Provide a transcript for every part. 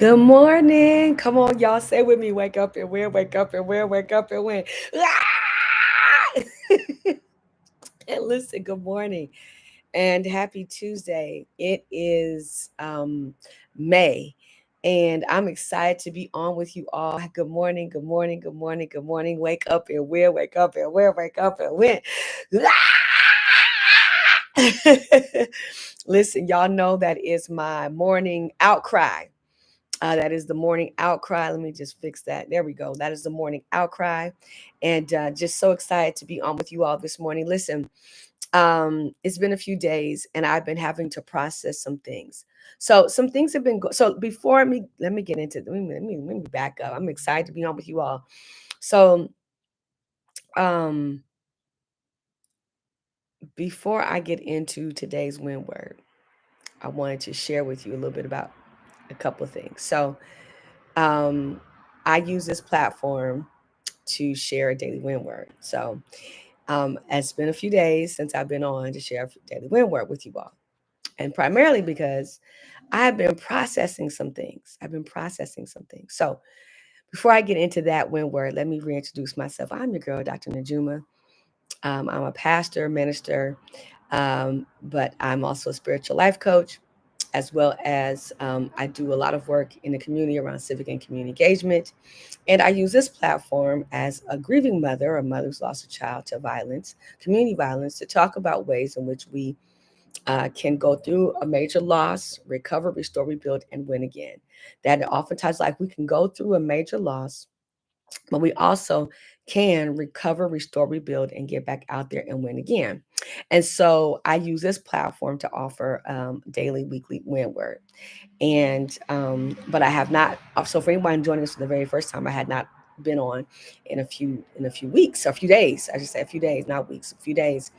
Good morning. Come on, y'all. Say with me. Wake up and win. Wake up and win. Wake up and win. Ah! And listen, good morning and happy Tuesday. It is May, and I'm excited to be on with you all. Good morning. Good morning. Good morning. Good morning. Wake up and win. Wake up and win. Wake up and win. Listen, y'all know that is my morning outcry. That is the morning outcry. Let me just fix that. There we go. That is the morning outcry. And just so excited to be on with you all this morning. Listen, it's been a few days and I've been having to process some things. So some things have been so before me, let me get into let me back up. I'm excited to be on with you all. So um before I get into today's win word, I wanted to share with you a little bit about a couple of things. So um I use this platform to share a daily win word. So it's been a few days since I've been on to share a daily win word with you all. And primarily because I've been processing some things. I've been processing some things. So before I get into that win word, let me reintroduce myself. I'm your girl, Dr. Najuma. I'm a pastor, minister, but I'm also a spiritual life coach, as well as I do a lot of work in the community around civic and community engagement. And I use this platform as a grieving mother, a mother who's lost a child to violence, community violence, to talk about ways in which we can go through a major loss, recover, restore, rebuild, and win again. That oftentimes, like we can go through a major loss, but we also can recover, restore, rebuild, and get back out there and win again. And so I use this platform to offer daily, weekly win word. And but I have not. So for anyone joining us for the very first time, I had not been on in a few weeks, or a few days. I should say a few days, not weeks, a few days,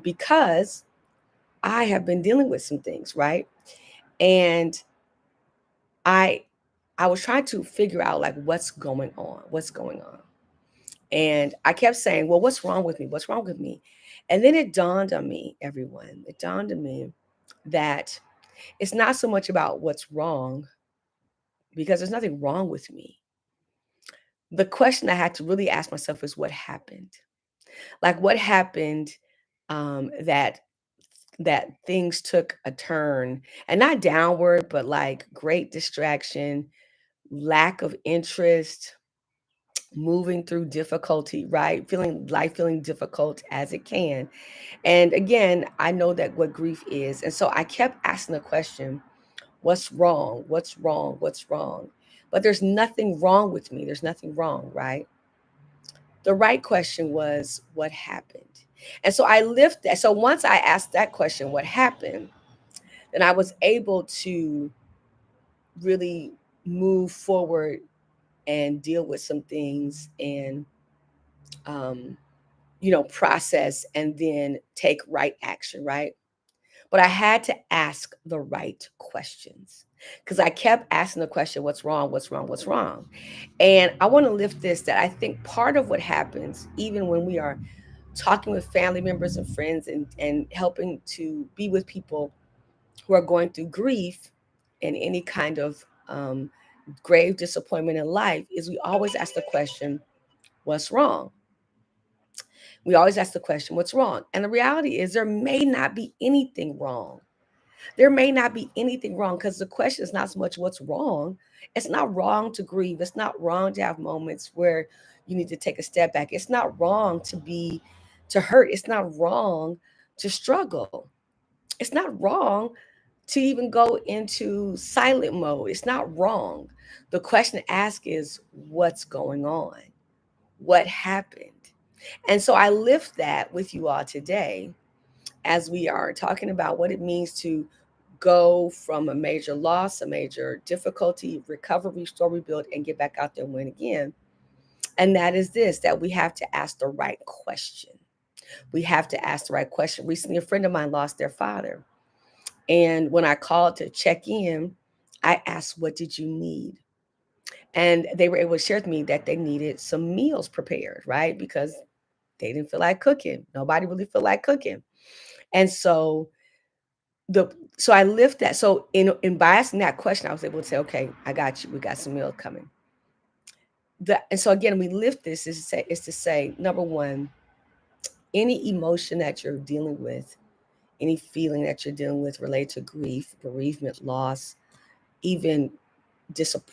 because I have been dealing with some things, right? And I I was trying to figure out like what's going on. And I kept saying, well, what's wrong with me? What's wrong with me? And then it dawned on me, everyone, it dawned on me that it's not so much about what's wrong, because there's nothing wrong with me. The question I had to really ask myself is what happened? Like what happened that things took a turn, and not downward, but like great distraction, lack of interest, moving through difficulty, right? Feeling life feeling difficult as it can. And again, I know that what grief is. And so I kept asking the question, what's wrong? What's wrong? What's wrong? But there's nothing wrong with me. There's nothing wrong, right? The right question was, what happened? And so I lift that. So once I asked that question, what happened, then I was able to really move forward and deal with some things and um, process and then take right action, right? But I had to ask the right questions because I kept asking the question, what's wrong? What's wrong? What's wrong? And I want to lift this, that I think part of what happens, even when we are talking with family members and friends and helping to be with people who are going through grief and any kind of um, grave disappointment in life, is we always ask the question, what's wrong? We always ask the question, what's wrong? And the reality is, there may not be anything wrong. There may not be anything wrong, because the question is not so much what's wrong. It's not wrong to grieve. It's not wrong to have moments where you need to take a step back. It's not wrong to hurt. It's not wrong to struggle. It's not wrong to even go into silent mode. It's not wrong. The question to ask is, what's going on? What happened? And so I lift that with you all today as we are talking about what it means to go from a major loss, a major difficulty, recover, restore, rebuild, and get back out there and win again. And that is this, that we have to ask the right question. We have to ask the right question. Recently, a friend of mine lost their father. And when I called to check in, I asked, what did you need? And they were able to share with me that they needed some meals prepared, right? Because they didn't feel like cooking. Nobody really felt like cooking. And so the so I lift that. So in by asking that question, I was able to say, okay, I got you. We got some meal coming. And so again, we lift this is to say, number one, any emotion that you're dealing with, any feeling that you're dealing with related to grief, bereavement, loss, even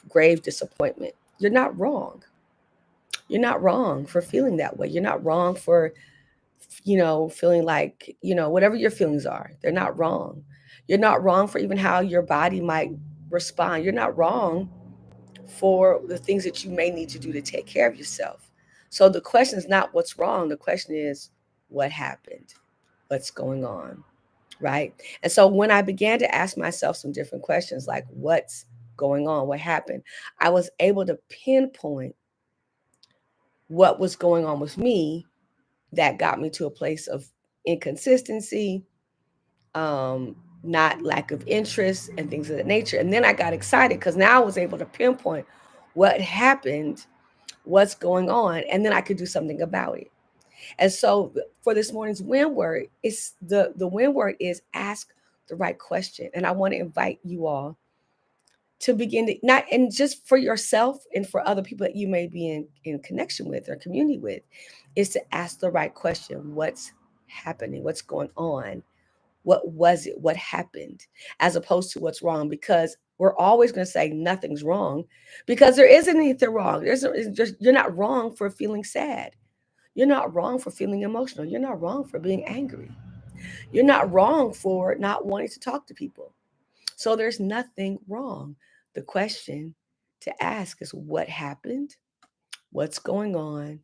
grave disappointment, you're not wrong. You're not wrong for feeling that way. You're not wrong for, feeling like, whatever your feelings are, they're not wrong. You're not wrong for even how your body might respond. You're not wrong for the things that you may need to do to take care of yourself. So the question is not what's wrong. The question is what happened? What's going on? Right. And so when I began to ask myself some different questions like what's going on? What happened? I was able to pinpoint what was going on with me that got me to a place of inconsistency, um, not lack of interest, and things of that nature. And then I got excited because now I was able to pinpoint what happened, what's going on, and then I could do something about it. And so for this morning's win word, it's the win word is ask the right question. And I want to invite you all to begin to not and just for yourself and for other people that you may be in connection with or community with, is to ask the right question. What's happening? What's going on? What was it? What happened? As opposed to what's wrong, because we're always going to say nothing's wrong because there isn't anything wrong. It's just you're not wrong for feeling sad. You're not wrong for feeling emotional. You're not wrong for being angry. You're not wrong for not wanting to talk to people. So there's nothing wrong. The question to ask is what happened? What's going on?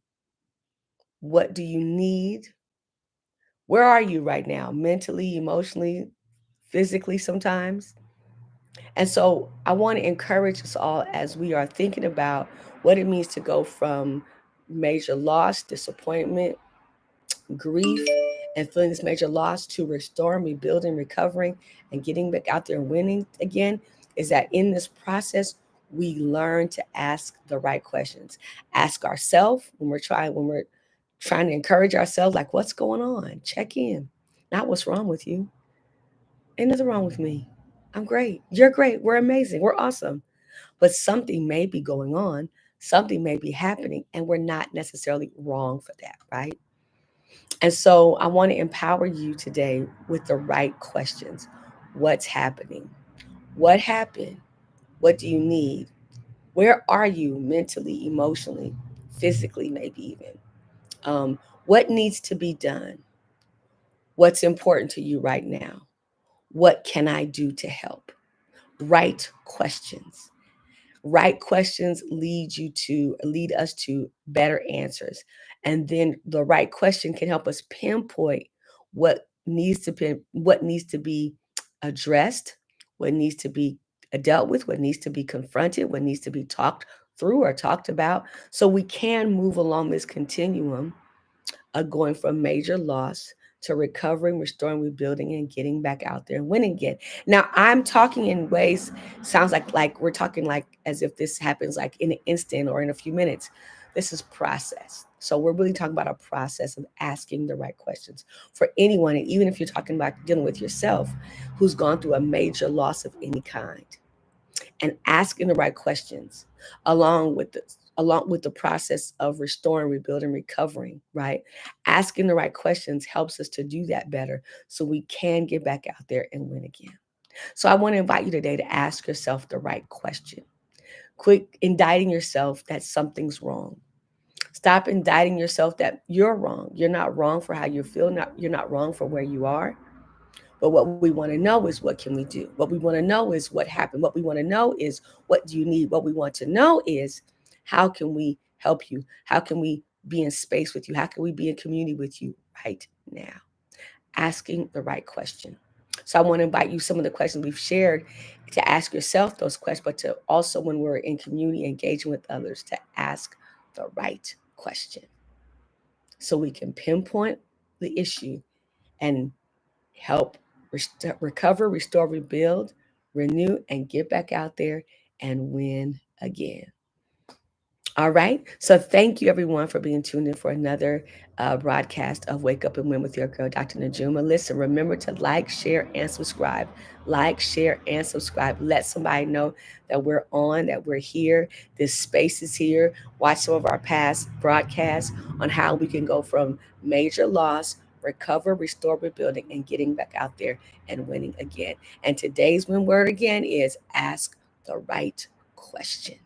What do you need? Where are you right now? Mentally, emotionally, physically, sometimes? And so I want to encourage us all as we are thinking about what it means to go from major loss, disappointment, grief, and feeling this major loss to restoring, rebuilding, recovering, and getting back out there and winning again, is that in this process, we learn to ask the right questions. Ask ourselves when we're trying to encourage ourselves, like what's going on? Check in. Not what's wrong with you. Ain't nothing wrong with me. I'm great. You're great. We're amazing. We're awesome. But something may be going on, something may be happening, and we're not necessarily wrong for that, right? And so I want to empower you today with the right questions. What's happening? What happened? What do you need? Where are you mentally, emotionally, physically, maybe even? What needs to be done? What's important to you right now? What can I do to help? Right questions. Right questions lead us to better answers. And then the right question can help us pinpoint what needs to be addressed, what needs to be dealt with, what needs to be confronted, what needs to be talked through or talked about, so we can move along this continuum going from major loss to recovering, restoring, rebuilding, and getting back out there and winning again. Now, I'm talking in ways, sounds like we're talking like as if this happens like in an instant or in a few minutes. This is process. So we're really talking about a process of asking the right questions for anyone, and even if you're talking about dealing with yourself, who's gone through a major loss of any kind, and asking the right questions along with the process of restoring, rebuilding, recovering, right? Asking the right questions helps us to do that better so we can get back out there and win again. So I want to invite you today to ask yourself the right question. Quit indicting yourself that something's wrong. Stop indicting yourself that you're wrong. You're not wrong for how you feel. You're not wrong for where you are. But what we want to know is what can we do? What we want to know is what happened. What we want to know is what do you need? What we want to know is how can we help you? How can we be in space with you? How can we be in community with you right now? Asking the right question. So I want to invite you some of the questions we've shared to ask yourself those questions, but to also when we're in community engaging with others to ask the right question so we can pinpoint the issue and help recover, restore, rebuild, renew, and get back out there and win again. All right. So thank you everyone for being tuned in for another broadcast of Wake Up and Win with your girl, Dr. Najuma. Listen, remember to like, share, and subscribe. Like, share, and subscribe. Let somebody know that we're on, that we're here. This space is here. Watch some of our past broadcasts on how we can go from major loss, recover, restore, rebuilding, and getting back out there and winning again. And today's win word again is ask the right question.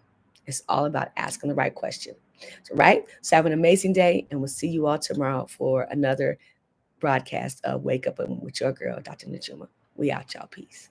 It's all about asking the right question. So, right? So, have an amazing day, and we'll see you all tomorrow for another broadcast of Wake Up with your girl, Dr. Najuma. We out, y'all. Peace.